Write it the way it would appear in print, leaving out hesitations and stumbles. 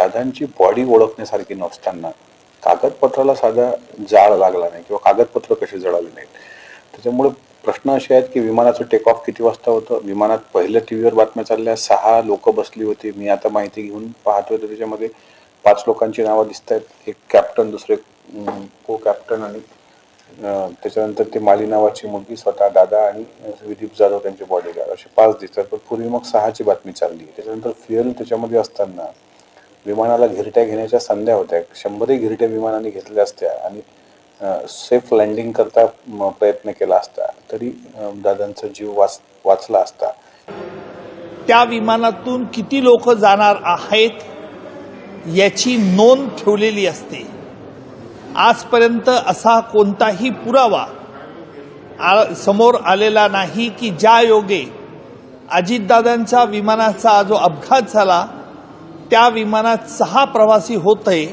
दादांची body ओळखण्यासारखी नसताना कागदपत्राला साधा जाळ लागला नाही किंवा कागदपत्र कशी जळाली नाहीत. त्याच्यामुळे प्रश्न असे आहेत की विमानाचं टेक ऑफ किती वाजता होतं. विमानात पहिल्या टीव्हीवर बातम्या चालल्या 6 लोक बसली होती. मी आता माहिती घेऊन पाहतोय तर त्याच्यामध्ये 5 लोकांची नावं दिसत आहेत. एक कॅप्टन, दुसरे को कॅप्टन आणि त्याच्यानंतर ते माली नावाची मुलगी, स्वतः दादा आणि विदीप जाधव त्यांचे बॉडीगार्ड, असे 5 दिसतात. पण पूर्वी मग 6ची बातमी चालली. त्याच्यानंतर फ्युएल त्याच्यामध्ये असताना विमानाला घिरट्या घेण्याच्या संध्या होत्या. 100 घिरट्या विमानाने घेतल्या असत्या आणि सेफ लँडिंग करता प्रयत्न केला असता तरी दादांचा जीव वाचला असता. त्या विमानातून किती लोक जाणार आहेत याची नोंद ठेवलेली असते. आजपर्यंत असा कोणताही पुरावा समोर आलेला नाही की ज्या योगे अजितदादांच्या विमानाचा जो अपघात झाला त्या विमानात 6 प्रवासी होते